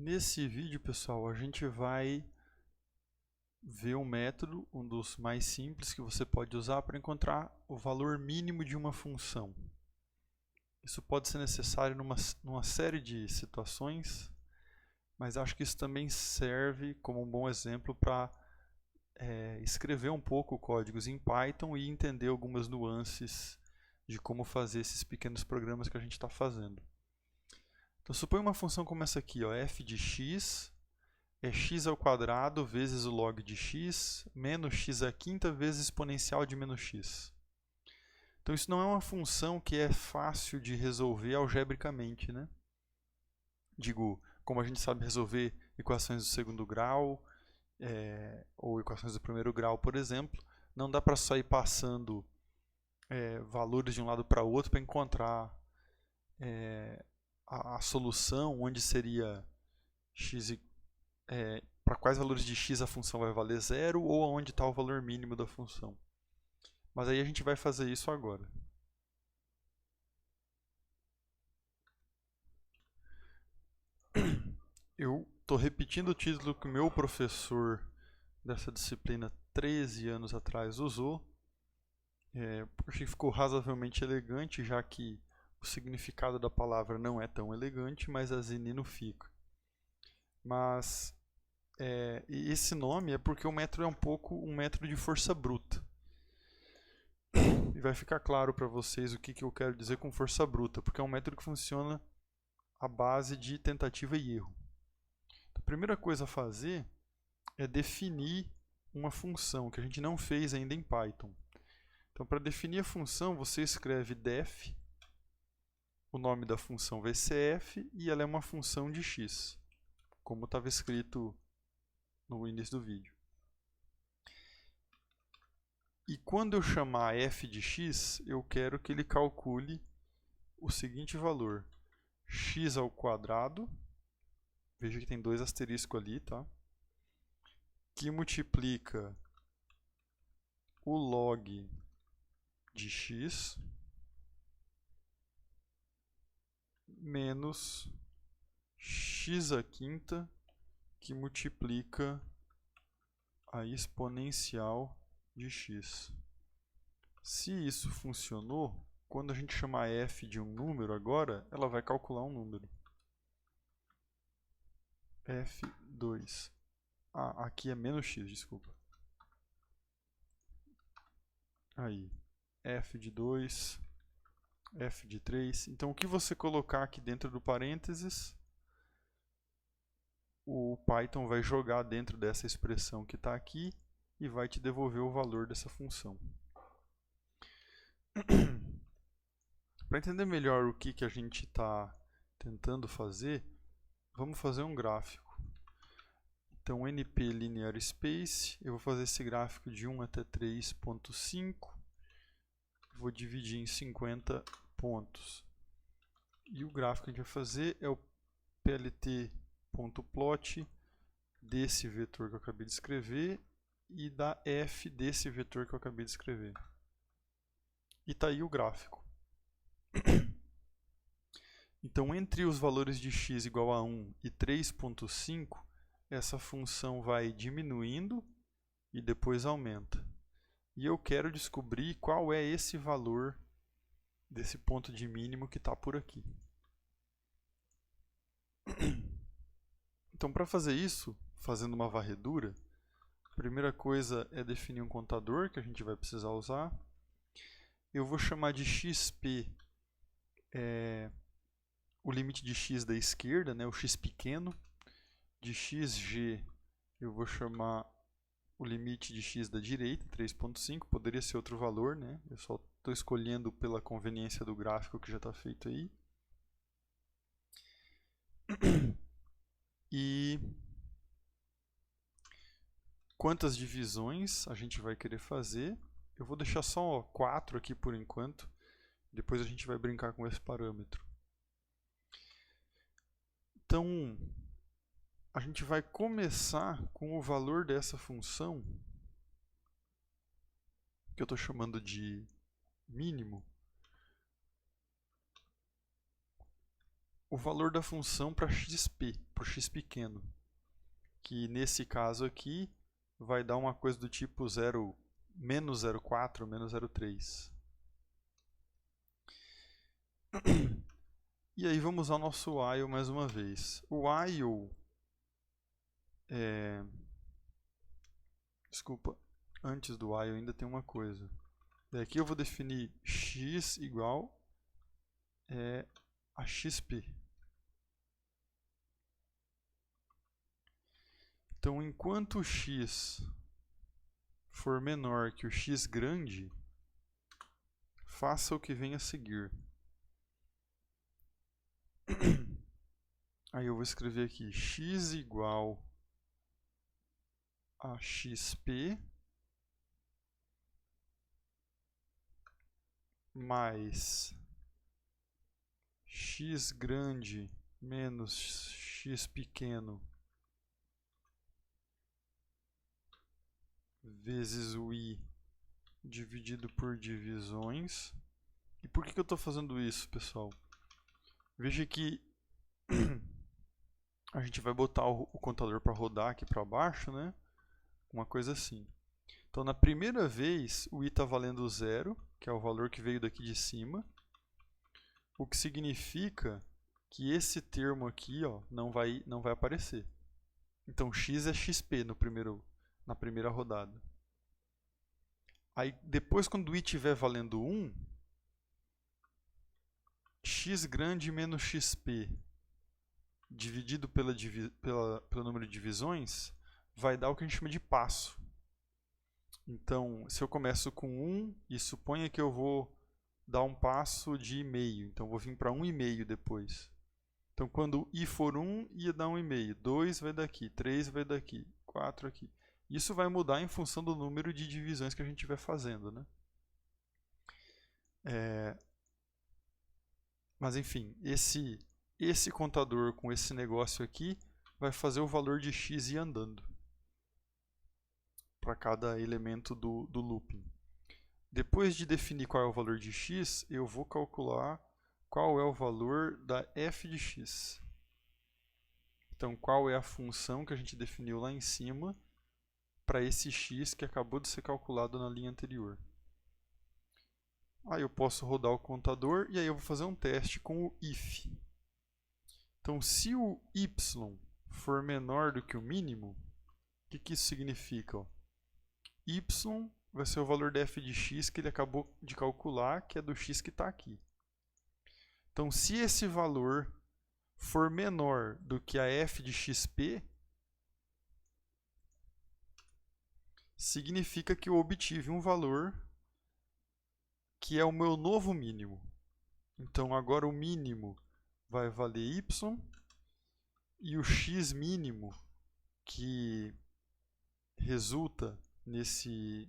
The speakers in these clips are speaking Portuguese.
Nesse vídeo, pessoal, a gente vai ver um método, um dos mais simples que você pode usar para encontrar o valor mínimo de uma função. Isso pode ser necessário numa série de situações, mas acho que isso também serve como um bom exemplo para escrever um pouco códigos em Python e entender algumas nuances de como fazer esses pequenos programas que a gente está fazendo. Então, suponha uma função como essa aqui, ó, f de x é x ao quadrado vezes o log de x menos x à quinta vezes exponencial de menos x. Então, isso não é uma função que é fácil de resolver algebricamente, né? Digo, como a gente sabe resolver equações do segundo grau ou equações do primeiro grau, por exemplo, não dá para só ir passando valores de um lado para o outro para encontrar a solução onde seria x para quais valores de x a função vai valer 0 ou onde está o valor mínimo da função. Mas aí a gente vai fazer isso agora. Eu estou repetindo o título que o meu professor dessa disciplina 13 anos atrás usou, porque ficou razoavelmente elegante, já que o significado da palavra não é tão elegante, mas a zinino fica. Mas esse nome é porque o método é um pouco um método de força bruta. E vai ficar claro para vocês o que eu quero dizer com força bruta, porque é um método que funciona à base de tentativa e erro. A primeira coisa a fazer é definir uma função, que a gente não fez ainda em Python. Então, para definir a função, você escreve def, o nome da função vai ser f, e ela é uma função de x, como estava escrito no início do vídeo. E quando eu chamar f de x, eu quero que ele calcule o seguinte valor: x ao quadrado, veja que tem dois asteriscos ali, tá? Que multiplica o log de x menos x à quinta, que multiplica a exponencial de x. Se isso funcionou, quando a gente chamar f de um número agora, ela vai calcular um número. f2. Aqui é menos x, desculpa. Aí, f de 2, f de 3. Então, o que você colocar aqui dentro do parênteses, o Python vai jogar dentro dessa expressão que está aqui e vai te devolver o valor dessa função. Para entender melhor o que a gente está tentando fazer, vamos fazer um gráfico. Então, np linear space, eu vou fazer esse gráfico de 1 até 3.5, vou dividir em 50 pontos. E o gráfico que a gente vai fazer é o plt.plot desse vetor que eu acabei de escrever e da f desse vetor que eu acabei de escrever. E está aí o gráfico. Então, entre os valores de x igual a 1 e 3.5, essa função vai diminuindo e depois aumenta. E eu quero descobrir qual é esse valor desse ponto de mínimo que está por aqui. Então, para fazer isso, fazendo uma varredura, a primeira coisa é definir um contador que a gente vai precisar usar. Eu vou chamar de xp o limite de x da esquerda, né, o x pequeno. De xg eu vou chamar o limite de x da direita, 3.5, poderia ser outro valor, né? Eu só estou escolhendo pela conveniência do gráfico que já está feito aí. E quantas divisões a gente vai querer fazer? Eu vou deixar só 4 aqui por enquanto, depois a gente vai brincar com esse parâmetro. Então, a gente vai começar com o valor dessa função, que eu estou chamando de mínimo, o valor da função para xp, para o x pequeno, que nesse caso aqui vai dar uma coisa do tipo menos 0,4, menos 0,3. E aí vamos usar o nosso while mais uma vez. O while desculpa, antes do while ainda tem uma coisa. Aqui eu vou definir x igual a xp. Então, enquanto o x for menor que o x grande, faça o que vem a seguir. Aí eu vou escrever aqui x igual a xp mais x grande menos x pequeno vezes o i dividido por divisões. E por que eu estou fazendo isso, pessoal? Veja que a gente vai botar o contador para rodar aqui para baixo, né? Uma coisa assim. Então, na primeira vez, o i está valendo 0, que é o valor que veio daqui de cima. O que significa que esse termo aqui, ó, não vai aparecer. Então, x é xp na primeira rodada. Aí, depois, quando o i estiver valendo 1, x grande menos xp dividido pelo número de divisões vai dar o que a gente chama de passo. Então, se eu começo com 1 e suponha que eu vou dar um passo de meio, então vou vir para 1,5 depois. Então, quando i for 1, ia dar 1,5. 2 vai daqui, 3 vai daqui, 4 aqui. Isso vai mudar em função do número de divisões que a gente estiver fazendo, né? Mas, enfim, esse contador com esse negócio aqui vai fazer o valor de x ir andando para cada elemento do looping. Depois de definir qual é o valor de x, eu vou calcular qual é o valor da f de x. Então, qual é a função que a gente definiu lá em cima para esse x que acabou de ser calculado na linha anterior. Aí eu posso rodar o contador e aí eu vou fazer um teste com o if. Então, se o y for menor do que o mínimo, o que isso significa? Ó? Y vai ser o valor da f de x que ele acabou de calcular, que é do x que está aqui. Então, se esse valor for menor do que a f de xp, significa que eu obtive um valor que é o meu novo mínimo. Então, agora o mínimo vai valer y e o x mínimo que resulta nesse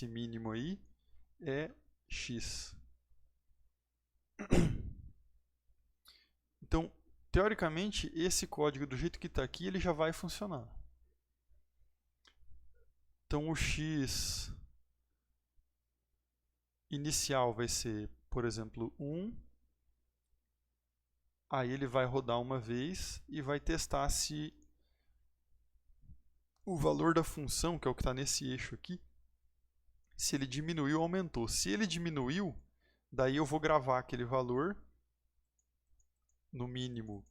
mínimo aí é x. Então, teoricamente, esse código do jeito que está aqui, ele já vai funcionar. Então, o x inicial vai ser, por exemplo, 1. Aí ele vai rodar uma vez e vai testar se o valor da função, que é o que está nesse eixo aqui, se ele diminuiu ou aumentou. Se ele diminuiu, daí eu vou gravar aquele valor no mínimo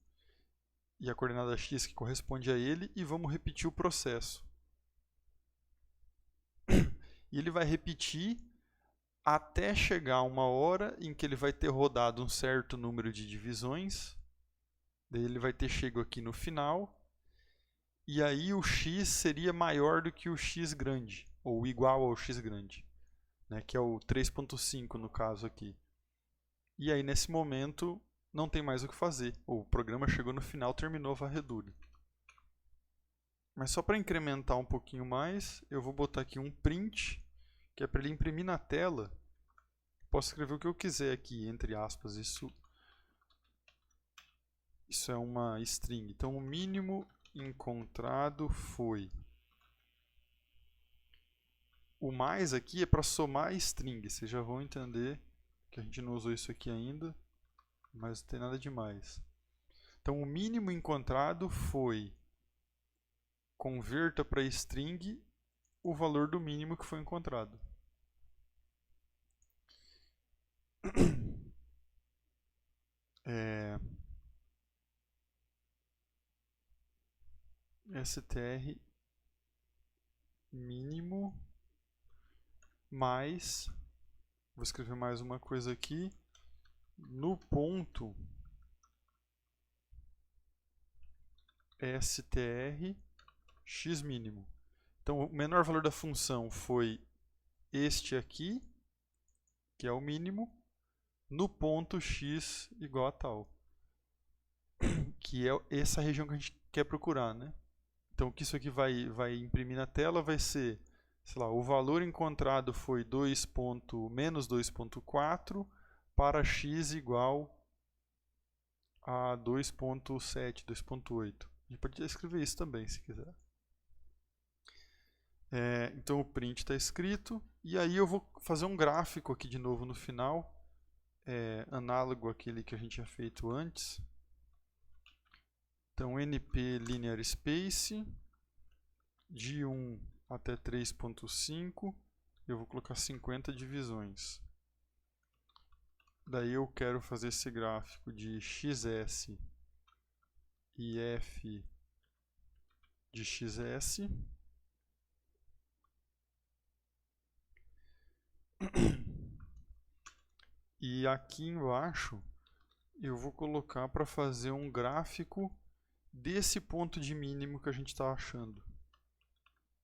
e a coordenada x que corresponde a ele e vamos repetir o processo. E ele vai repetir até chegar uma hora em que ele vai ter rodado um certo número de divisões. Daí ele vai ter chego aqui no final. E aí o x seria maior do que o x grande, ou igual ao x grande, né, que é o 3.5 no caso aqui. E aí nesse momento não tem mais o que fazer. O programa chegou no final, terminou a varredura. Mas só para incrementar um pouquinho mais, eu vou botar aqui um print, que é para ele imprimir na tela. Posso escrever o que eu quiser aqui, entre aspas. Isso é uma string. Então, o mínimo encontrado foi. O mais aqui é para somar string. Vocês já vão entender que a gente não usou isso aqui ainda, mas não tem nada demais. Então, o mínimo encontrado foi converta para string o valor do mínimo que foi encontrado. str mínimo mais, vou escrever mais uma coisa aqui, no ponto str x mínimo. Então, o menor valor da função foi este aqui, que é o mínimo, no ponto x igual a tal, que é essa região que a gente quer procurar, né? Então, o que isso aqui vai imprimir na tela vai ser, sei lá, o valor encontrado foi menos 2.4 para x igual a 2.7, 2.8. A gente pode escrever isso também, se quiser. Então, o print está escrito. E aí eu vou fazer um gráfico aqui de novo no final, análogo àquele que a gente tinha feito antes. Então, np linear space, de 1 até 3.5, eu vou colocar 50 divisões. Daí eu quero fazer esse gráfico de xs e f de xs. E aqui embaixo eu vou colocar para fazer um gráfico desse ponto de mínimo que a gente está achando.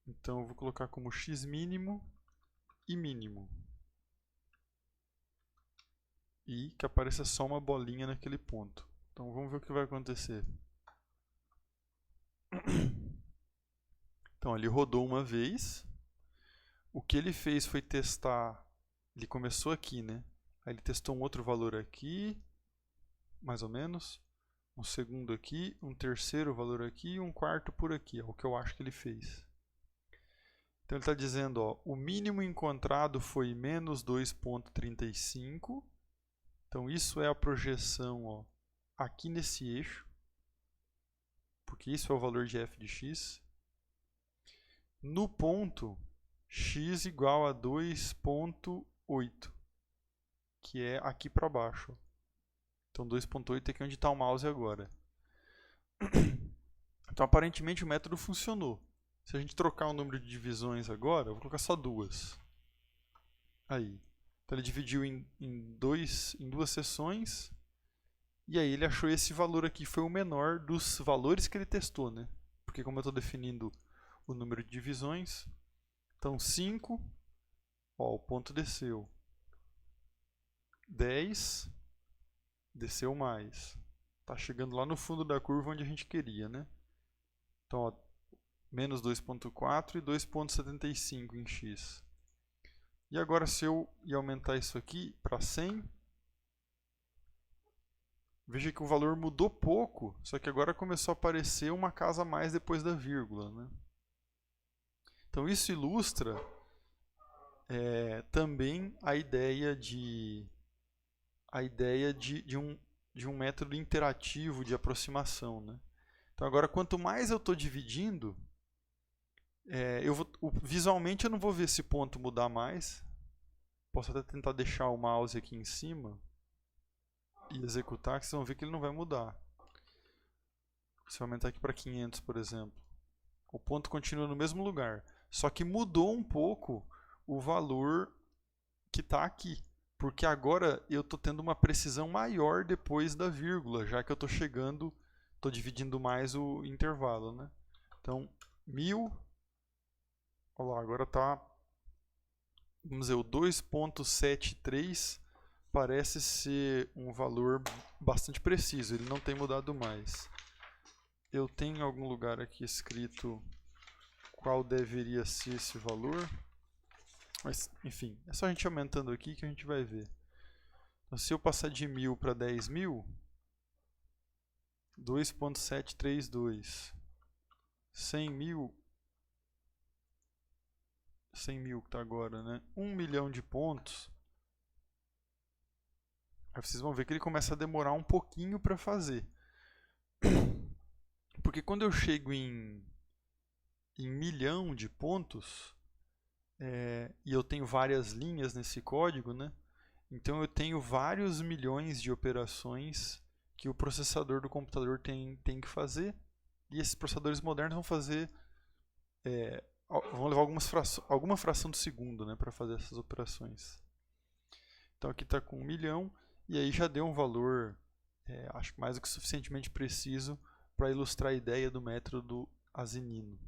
Então eu vou colocar como x mínimo e mínimo. E que apareça só uma bolinha naquele ponto. Então vamos ver o que vai acontecer. Então ele rodou uma vez. O que ele fez foi testar. Ele começou aqui, né? Aí ele testou um outro valor aqui, mais ou menos. Um segundo aqui, um terceiro valor aqui e um quarto por aqui. É o que eu acho que ele fez. Então ele está dizendo, ó, o mínimo encontrado foi menos 2.35. Então isso é a projeção, ó, aqui nesse eixo. Porque isso é o valor de f de x. No ponto x igual a 2.8, que é aqui para baixo. Então 2.8 é aqui onde está o mouse agora. Então aparentemente o método funcionou. Se a gente trocar o número de divisões agora, eu vou colocar só duas. Aí. Então ele dividiu em duas seções. E aí ele achou esse valor aqui foi o menor dos valores que ele testou, né? Porque como eu estou definindo o número de divisões, então 5, ó, o ponto desceu. 10, desceu mais. Está chegando lá no fundo da curva onde a gente queria, né? Então, ó, menos 2.4 e 2.75 em x. E agora se eu ia aumentar isso aqui para 100, veja que o valor mudou pouco, só que agora começou a aparecer uma casa a mais depois da vírgula, né? Então isso ilustra também a ideia de um método interativo de aproximação, né? Então agora quanto mais eu estou dividindo, visualmente eu não vou ver esse ponto mudar mais. Posso até tentar deixar o mouse aqui em cima e executar, que vocês vão ver que ele não vai mudar. Se eu aumentar aqui para 500, por exemplo, o ponto continua no mesmo lugar, só que mudou um pouco o valor que está aqui, porque agora eu estou tendo uma precisão maior depois da vírgula, já que eu estou dividindo mais o intervalo, né? Então, 1000, olha lá, agora está, vamos dizer, o 2.73 parece ser um valor bastante preciso, ele não tem mudado mais. Eu tenho em algum lugar aqui escrito qual deveria ser esse valor, mas enfim, é só a gente aumentando aqui que a gente vai ver. Então, se eu passar de 1000 para 10.000, 2.732, 100.000 que está agora, né? 1 milhão de pontos. Aí vocês vão ver que ele começa a demorar um pouquinho para fazer. Porque quando eu chego em milhão de pontos, e eu tenho várias linhas nesse código, né? Então eu tenho vários milhões de operações que o processador do computador tem que fazer, e esses processadores modernos vão fazer, vão levar alguma fração de segundo, né, para fazer essas operações. Então aqui está com 1 milhão, e aí já deu um valor, acho que mais do que suficientemente preciso para ilustrar a ideia do método asinino.